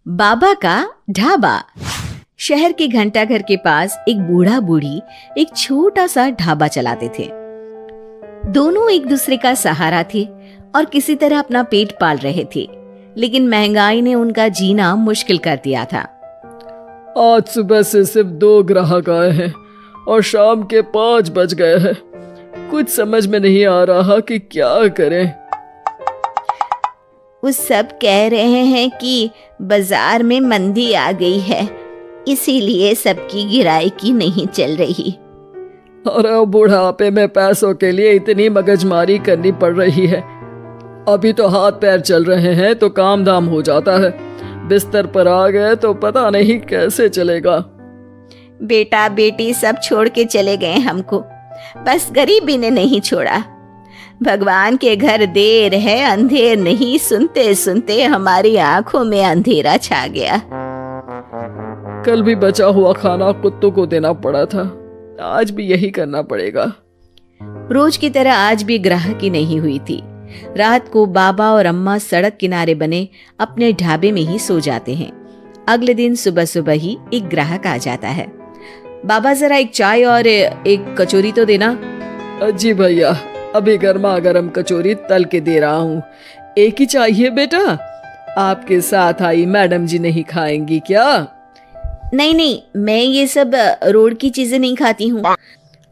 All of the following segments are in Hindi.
बाबा का ढाबा। शहर के घंटाघर के पास एक बूढ़ा बूढ़ी एक छोटा सा ढाबा चलाते थे। दोनों एक दूसरे का सहारा थे और किसी तरह अपना पेट पाल रहे थे, लेकिन महंगाई ने उनका जीना मुश्किल कर दिया था। आज सुबह से सिर्फ 2 ग्राहक आए हैं और शाम के 5 बज गए हैं। कुछ समझ में नहीं आ रहा कि क्या करें। उस सब कह रहे हैं कि बाजार में मंदी आ गई है, इसीलिए सबकी गिराई नहीं चल रही। अरे बुढ़ापे में पैसों के लिए इतनी मगजमारी करनी पड़ रही है। अभी तो हाथ पैर चल रहे हैं तो काम धाम हो जाता है, बिस्तर पर आ गए तो पता नहीं कैसे चलेगा। बेटा बेटी सब छोड़ के चले गए हमको, बस गरीबी ने नहीं छोड़ा। भगवान के घर देर है अंधेर नहीं, सुनते सुनते हमारी आंखों में अंधेरा छा गया। कल भी बचा हुआ खाना कुत्तों को देना पड़ा था, आज भी यही करना पड़ेगा। रोज की तरह आज भी ग्राहकी नहीं हुई थी। रात को बाबा और अम्मा सड़क किनारे बने अपने ढाबे में ही सो जाते हैं। अगले दिन सुबह सुबह ही एक ग्राहक आ जाता है। बाबा जरा एक चाय और एक कचौरी तो देना। जी भैया, अभी गर्मा गर्म कचौरी तल के दे रहा हूँ। एक ही चाहिए बेटा? आपके साथ आई मैडम जी नहीं खाएंगी क्या? नहीं नहीं, मैं ये सब रोड की चीजें नहीं खाती हूँ,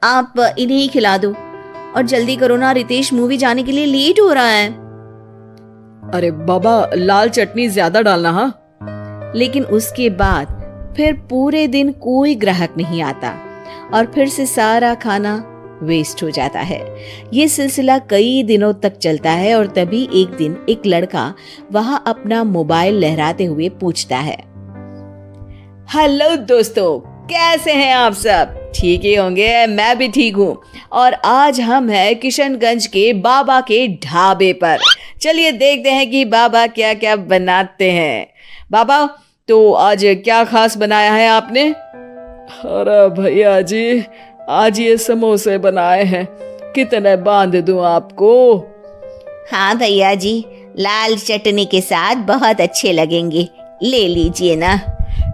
आप इन्हें ही खिला दो। और जल्दी करो ना, रितेश मूवी जाने के लिए लेट हो रहा है। अरे बाबा, लाल चटनी ज्यादा डालना। हाँ। लेकिन उसके बाद फिर पूरे दिन कोई ग्राहक नहीं आता और फिर से सारा खाना वेस्ट हो जाता है। ये सिलसिला कई दिनों तक चलता है और तभी एक दिन एक लड़का वहां अपना मोबाइल लहराते हुए पूछता है, हेलो दोस्तों, कैसे हैं आप सब? ठीक ही होंगे, मैं भी ठीक हूँ। और आज हम हैं किशनगंज के बाबा के ढाबे पर। चलिए देखते हैं कि बाबा क्या क्या बनाते हैं। बाबा, तो आज क्या खास बनाया है आपने? अरे भैया जी, आज ये समोसे बनाए हैं, कितने बांध दूं आपको? हाँ भैया जी, लाल चटनी के साथ बहुत अच्छे लगेंगे, ले लीजिए ना।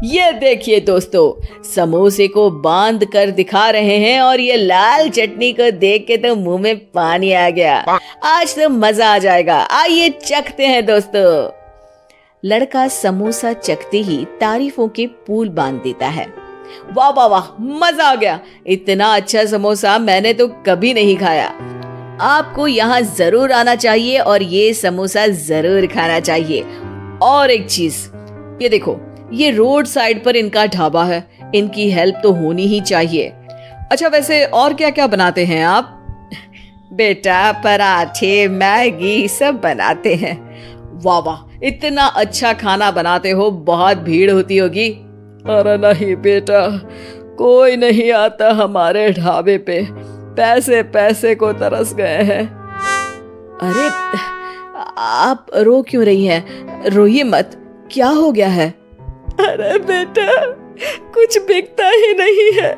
ये देखिए दोस्तों, समोसे को बांध कर दिखा रहे हैं और ये लाल चटनी को देख के तो मुंह में पानी आ गया। आज तो मजा आ जाएगा, आइए चखते हैं दोस्तों। लड़का समोसा चखते ही तारीफों के पुल बांध देता है। वाह वाह वाह, मजा आ गया, इतना अच्छा समोसा मैंने तो कभी नहीं खाया। आपको यहाँ जरूर आना चाहिए और ये समोसा जरूर खाना चाहिए। और एक चीज, ये देखो, ये रोड साइड पर इनका ढाबा है, इनकी हेल्प तो होनी ही चाहिए। अच्छा, वैसे और क्या क्या बनाते हैं आप? बेटा, पराठे मैगी सब बनाते हैं। वाह वाह, इतना अच्छा खाना बनाते हो, बहुत भीड़ होती होगी। अरे नहीं बेटा, कोई नहीं आता हमारे ढाबे पे, पैसे पैसे को तरस गए हैं। अरे आप रो क्यों रही हैं? रोइए मत, क्या हो गया है? अरे बेटा, कुछ बिकता ही नहीं है,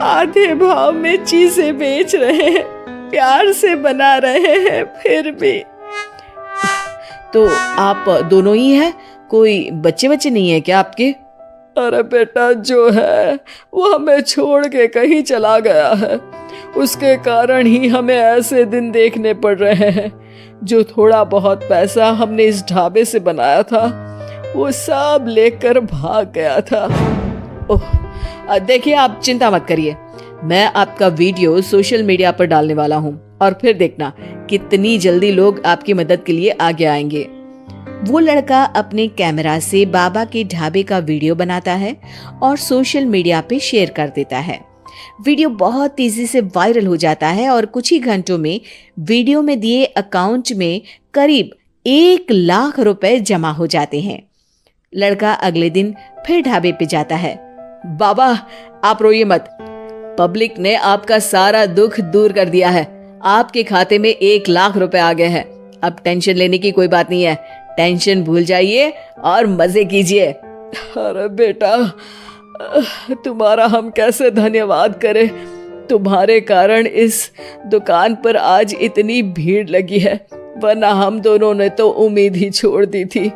आधे भाव में चीजें बेच रहे हैं, प्यार से बना रहे हैं, फिर भी। तो आप दोनों ही हैं, कोई बच्चे बच्चे नहीं है क्या आपके? अरे बेटा, जो है वो हमें छोड़ के कहीं चला गया है, उसके कारण ही हमें ऐसे दिन देखने पड़ रहे हैं। जो थोड़ा बहुत पैसा हमने इस ढाबे से बनाया था, वो सब लेकर भाग गया था। ओह, देखिए आप चिंता मत करिए, मैं आपका वीडियो सोशल मीडिया पर डालने वाला हूँ और फिर देखना कितनी जल्दी लोग आपकी मदद के लिए आगे आएंगे। वो लड़का अपने कैमरा से बाबा के ढाबे का वीडियो बनाता है और सोशल मीडिया पे शेयर कर देता है। वीडियो बहुत तेजी से वायरल हो जाता है और कुछ ही घंटों में वीडियो में दिए अकाउंट में करीब 1 लाख रुपए जमा हो जाते हैं। लड़का अगले दिन फिर ढाबे पे जाता है। बाबा, आप रोइए मत, पब्लिक ने आपका सारा दुख दूर कर दिया है, आपके खाते में 1 लाख रुपए आ गए हैं। अब टेंशन लेने की कोई बात नहीं है, टेंशन भूल जाइए और मजे कीजिए। अरे बेटा, तुम्हारा हम कैसे धन्यवाद करें, तुम्हारे कारण इस दुकान पर आज इतनी भीड़ लगी है, वरना हम दोनों ने तो उम्मीद ही छोड़ दी थी।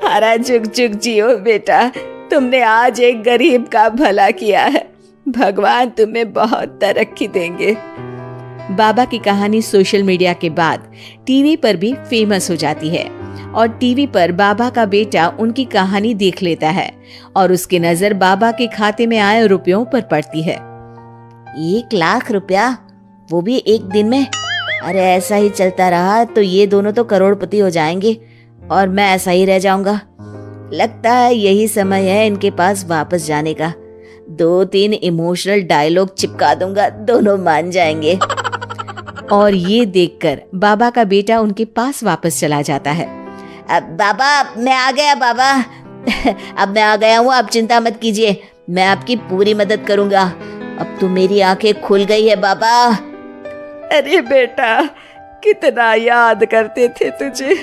अरे जुग जुग जियो बेटा, तुमने आज एक गरीब का भला किया है। भगवान तुम्हें बहुत तरक्की देंगे। बाबा की कहानी सोशल मीडिया के बाद टीवी पर भी फेमस हो जाती है और टीवी पर बाबा का बेटा उनकी कहानी देख लेता है और उसकी नजर बाबा के खाते में आए रुपयों पर पड़ती है। 1 लाख रुपया, वो भी एक दिन में? अरे ऐसा ही चलता रहा तो ये दोनों तो करोड़पति हो जाएंगे और मैं ऐसा ही रह जाऊंगा। लगता है यही समय है इनके पास वापस जाने का। 2-3 इमोशनल डायलॉग चिपका दूंगा, दोनों मान जाएंगे। और ये देखकर बाबा का बेटा उनके पास वापस चला जाता है। अब बाबा मैं आ गया बाबा। अब मैं आ गया हूँ, आप चिंता मत कीजिए, मैं आपकी पूरी मदद करूंगा। अब तो मेरी आंखें खुल गई है बाबा। अरे बेटा, कितना याद करते थे तुझे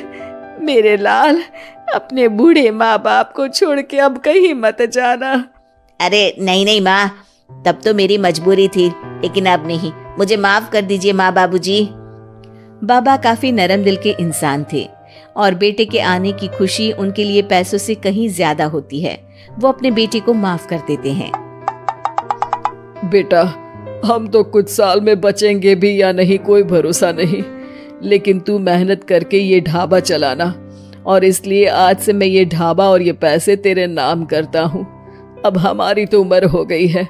मेरे लाल। अपने बूढ़े माँ बाप को छोड़ के अब कहीं मत जाना। अरे नहीं नहीं माँ, तब तो मेरी मजबूरी थी, लेकिन अब नहीं। मुझे माफ कर दीजिए माँ बाबूजी। बाबा काफी नरम दिल के इंसान थे और बेटे के आने की खुशी उनके लिए पैसों से कहीं ज्यादा होती है। वो अपने बेटे को माफ कर देते हैं। बेटा, हम तो कुछ साल में बचेंगे भी या नहीं कोई भरोसा नहीं, लेकिन तू मेहनत करके ये ढाबा चलाना, और इसलिए आज से मैं ये ढाबा और ये पैसे तेरे नाम करता हूँ। अब हमारी तो उम्र हो गई है,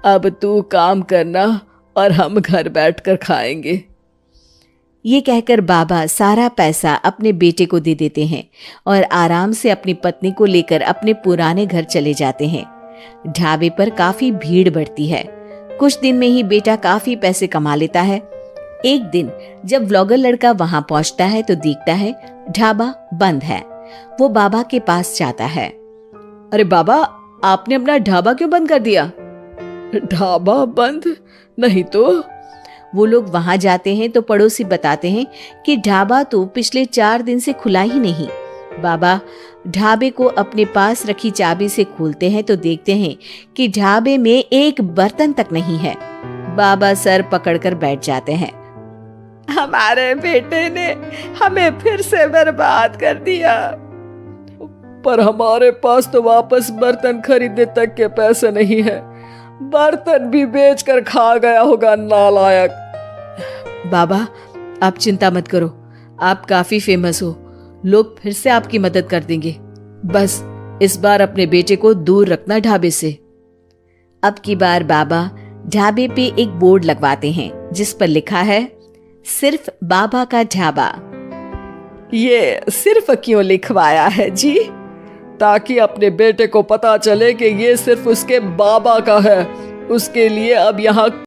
अब तू काम करना और हम घर बैठकर खाएंगे। ये कहकर बाबा सारा पैसा अपने बेटे को दे देते हैं और आराम से अपनी पत्नी को लेकर अपने पुराने घर चले जाते हैं। ढाबे पर काफी भीड़ बढ़ती है। कुछ दिन में ही बेटा काफी पैसे कमा लेता है। एक दिन जब व्लॉगर लड़का वहां पहुंचता है तो देखता है ढाबा बंद है। वो बाबा के पास जाता है। अरे बाबा, आपने अपना ढाबा क्यों बंद कर दिया? ढाबा बंद नहीं तो? वो लोग वहां जाते हैं तो पड़ोसी बताते हैं कि ढाबा तो पिछले 4 दिन से खुला ही नहीं। बाबा ढाबे को अपने पास रखी चाबी से खोलते हैं तो देखते हैं कि ढाबे में एक बर्तन तक नहीं है। बाबा सर पकड़कर बैठ जाते हैं। हमारे बेटे ने हमें फिर से बर्बाद कर दिया। पर हमारे पास तो वापस बर्तन खरीदने तक के पैसे नहीं है। बर्तन भी बेचकर खा गया होगा नालायक। बाबा आप चिंता मत करो, आप काफी फेमस हो, लोग फिर से आपकी मदद कर देंगे। बस इस बार अपने बेटे को दूर रखना ढाबे से। अब की बार बाबा ढाबे पे एक बोर्ड लगवाते हैं जिस पर लिखा है सिर्फ बाबा का ढाबा। ये सिर्फ क्यों लिखवाया है जी? ताकि अपने बेटे को पता चले कि ये सिर्फ उसके बाबा का है। उसके लिए अब यहाँ